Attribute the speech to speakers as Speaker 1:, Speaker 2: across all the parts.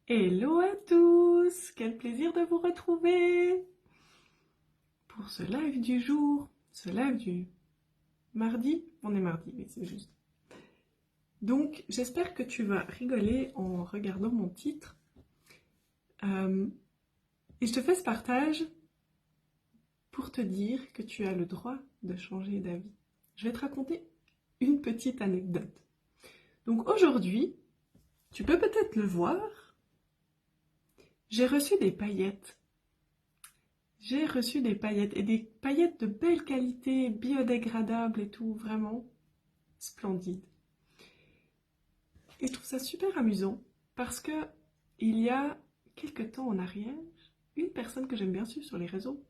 Speaker 1: Hello à tous! Quel plaisir de vous retrouver pour ce live du jour, ce live du mardi. On est mardi, mais c'est juste. Donc, j'espère que tu vas rigoler en regardant mon titre. Et je te fais ce partage pour te dire que tu as le droit de changer d'avis. Je vais te raconter une petite anecdote. Donc aujourd'hui, tu peux peut-être le voir, j'ai reçu des paillettes. J'ai reçu des paillettes, et des paillettes de belle qualité, biodégradables et tout, vraiment splendide. Et je trouve ça super amusant, parce que il y a quelques temps en arrière, une personne que j'aime bien suivre sur les réseaux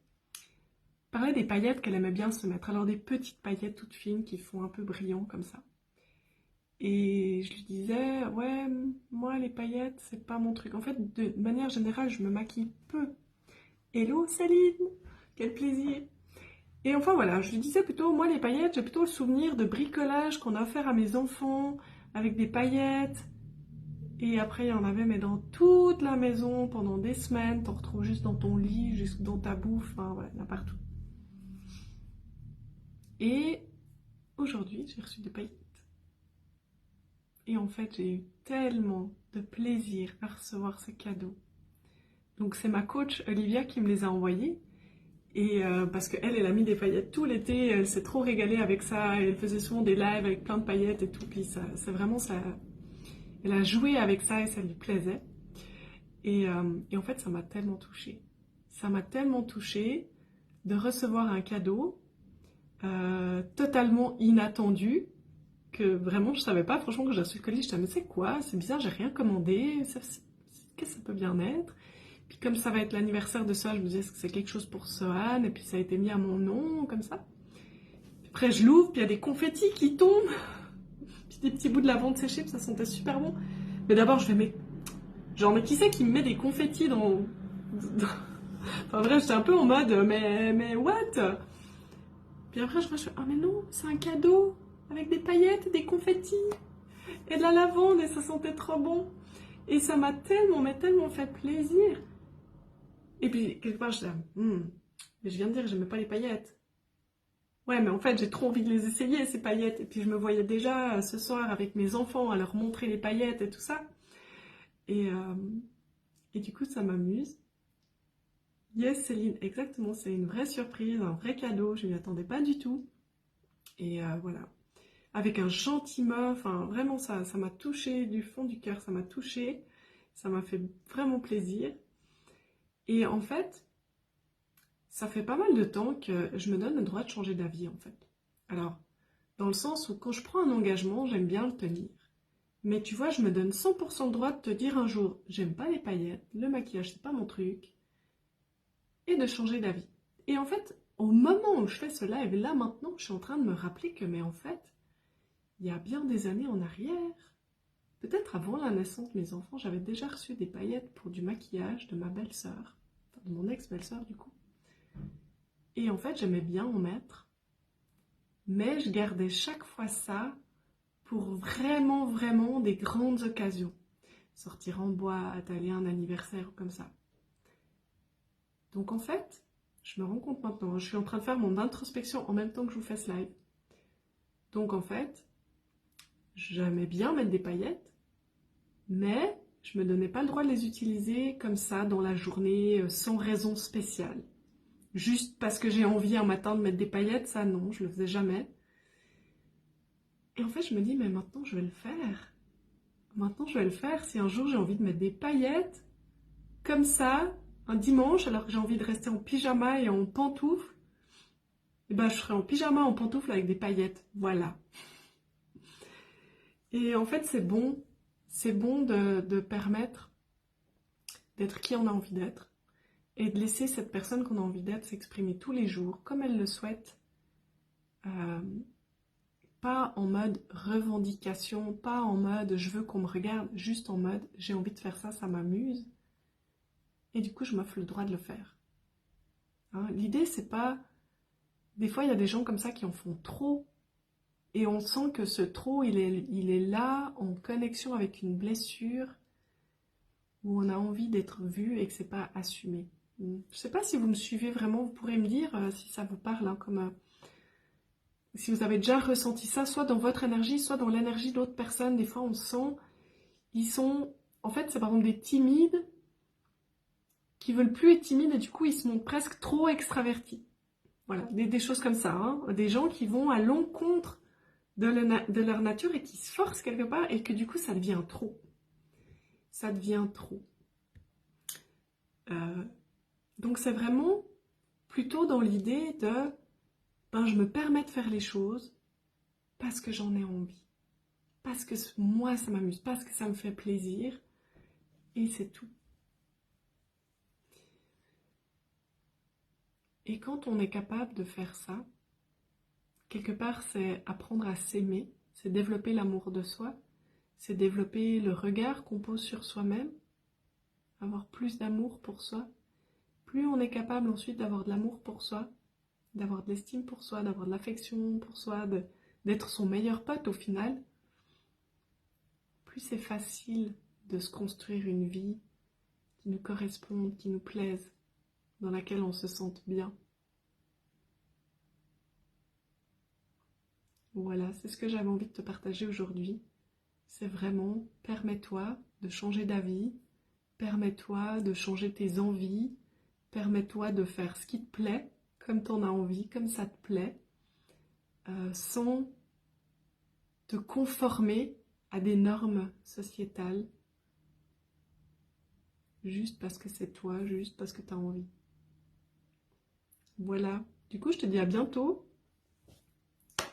Speaker 1: parlait des paillettes qu'elle aimait bien se mettre. Alors des petites paillettes toutes fines qui font un peu brillant comme ça. Et je lui disais, ouais, moi les paillettes, c'est pas mon truc. En fait, de manière générale, je me maquille peu. Hello Céline, quel plaisir! Et enfin voilà, je lui disais plutôt, moi les paillettes, j'ai plutôt le souvenir de bricolage qu'on a offert à mes enfants, avec des paillettes. Et après il y en avait, mais dans toute la maison, pendant des semaines, t'en retrouves juste dans ton lit, juste dans ta bouffe, enfin voilà, il y en a partout. Et aujourd'hui, j'ai reçu des paillettes. Et en fait, j'ai eu tellement de plaisir à recevoir ces cadeaux. Donc c'est ma coach Olivia qui me les a envoyés. Et parce qu'elle, elle a mis des paillettes tout l'été, elle s'est trop régalée avec ça, et elle faisait souvent des lives avec plein de paillettes et tout, puis ça, c'est vraiment ça, elle a joué avec ça et ça lui plaisait. Et en fait, ça m'a tellement touchée. Ça m'a tellement touchée de recevoir un cadeau totalement inattendu, que vraiment je savais pas, franchement, quand j'ai reçu le colis, je disais, mais c'est quoi? C'est bizarre, j'ai rien commandé, qu'est-ce que ça peut bien être? Puis comme ça va être l'anniversaire de Sohan, je me disais, est-ce que c'est quelque chose pour Sohan? Et puis ça a été mis à mon nom, comme ça. Puis après je l'ouvre, puis il y a des confettis qui tombent, puis des petits bouts de lavande séchée, puis ça sentait super bon. Mais d'abord je vais mettre... Genre, mais qui c'est qui me met des confettis dans... Enfin bref, j'étais un peu en mode, mais what? Puis après je fais, ah mais non, c'est un cadeau, avec des paillettes, des confettis, et de la lavande, et ça sentait trop bon. Et ça m'a tellement, mais tellement fait plaisir. Et puis, quelque part, je disais, mais je viens de dire que j'aimais pas les paillettes. Ouais, mais en fait, j'ai trop envie de les essayer, ces paillettes. Et puis, je me voyais déjà ce soir avec mes enfants à leur montrer les paillettes et tout ça. Et, euh, et du coup, ça m'amuse. Yes, Céline, exactement, c'est une vraie surprise, un vrai cadeau. Je ne m'y attendais pas du tout. Et voilà. Avec un gentil mot, enfin, vraiment, ça m'a touché du fond du cœur, ça m'a touché. Ça m'a fait vraiment plaisir. Et en fait, ça fait pas mal de temps que je me donne le droit de changer d'avis, en fait. Alors, dans le sens où quand je prends un engagement, j'aime bien le tenir. Mais tu vois, je me donne 100% le droit de te dire un jour, j'aime pas les paillettes, le maquillage, c'est pas mon truc, et de changer d'avis. Et en fait, au moment où je fais ce live, là maintenant, je suis en train de me rappeler que, mais en fait, il y a bien des années en arrière, peut-être avant la naissance de mes enfants, j'avais déjà reçu des paillettes pour du maquillage de ma belle-sœur, enfin de mon ex-belle-sœur du coup. Et en fait, j'aimais bien en mettre, mais je gardais chaque fois ça pour vraiment, vraiment des grandes occasions. Sortir en boîte, aller à un anniversaire ou comme ça. Donc en fait, je me rends compte maintenant, je suis en train de faire mon introspection en même temps que je vous fais ce live. Donc en fait, j'aimais bien mettre des paillettes, mais je me donnais pas le droit de les utiliser comme ça dans la journée sans raison spéciale. Juste parce que j'ai envie un matin de mettre des paillettes, ça non, je le faisais jamais. Et en fait, je me dis, mais maintenant je vais le faire. Maintenant je vais le faire si un jour j'ai envie de mettre des paillettes, comme ça, un dimanche, alors que j'ai envie de rester en pyjama et en pantoufles, et ben je serai en pyjama, en pantoufles avec des paillettes. Voilà. Et en fait, c'est bon de permettre d'être qui on a envie d'être et de laisser cette personne qu'on a envie d'être s'exprimer tous les jours, comme elle le souhaite. Euh, Pas en mode revendication, pas en mode je veux qu'on me regarde, juste en mode j'ai envie de faire ça, ça m'amuse. Et du coup, je m'offre le droit de le faire. Hein, l'idée, c'est pas... Des fois, il y a des gens comme ça qui en font trop. Et on sent que ce trop, il est là en connexion avec une blessure où on a envie d'être vu et que c'est pas assumé. Je ne sais pas si vous me suivez vraiment, vous pourrez me dire si ça vous parle, hein, comme si vous avez déjà ressenti ça, soit dans votre énergie, soit dans l'énergie d'autres personnes. Des fois, on sent, ils sont, en fait, c'est par exemple des timides qui veulent plus être timides et du coup, ils se montrent presque trop extravertis. Voilà, des choses comme ça, hein. Des gens qui vont à l'encontre de leur nature et qui se forcent quelque part et que du coup, ça devient trop. Ça devient trop. Donc, c'est vraiment plutôt dans l'idée de, ben, je me permets de faire les choses parce que j'en ai envie. Parce que moi, ça m'amuse, parce que ça me fait plaisir. Et c'est tout. Et quand on est capable de faire ça, quelque part, c'est apprendre à s'aimer, c'est développer l'amour de soi, c'est développer le regard qu'on pose sur soi-même, avoir plus d'amour pour soi. Plus on est capable ensuite d'avoir de l'amour pour soi, d'avoir de l'estime pour soi, d'avoir de l'affection pour soi, d'être son meilleur pote au final, plus c'est facile de se construire une vie qui nous corresponde, qui nous plaise, dans laquelle on se sente bien. Voilà, c'est ce que j'avais envie de te partager aujourd'hui. C'est vraiment, permets-toi de changer d'avis, permets-toi de changer tes envies, permets-toi de faire ce qui te plaît, comme tu en as envie, comme ça te plaît, sans te conformer à des normes sociétales, juste parce que c'est toi, juste parce que tu as envie. Voilà, du coup je te dis à bientôt,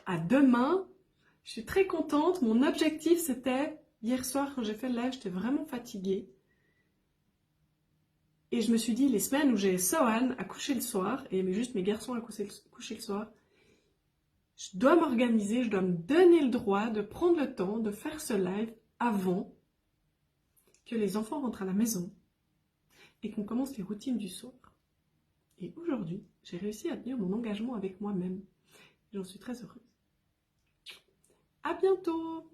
Speaker 1: à demain. Je suis très contente, mon objectif c'était, hier soir quand j'ai fait le live, j'étais vraiment fatiguée. Et je me suis dit, les semaines où j'ai Sohan à coucher le soir, et juste mes garçons à coucher le soir, je dois m'organiser, je dois me donner le droit de prendre le temps de faire ce live avant que les enfants rentrent à la maison et qu'on commence les routines du soir. Et aujourd'hui, j'ai réussi à tenir mon engagement avec moi-même. J'en suis très heureuse. À bientôt!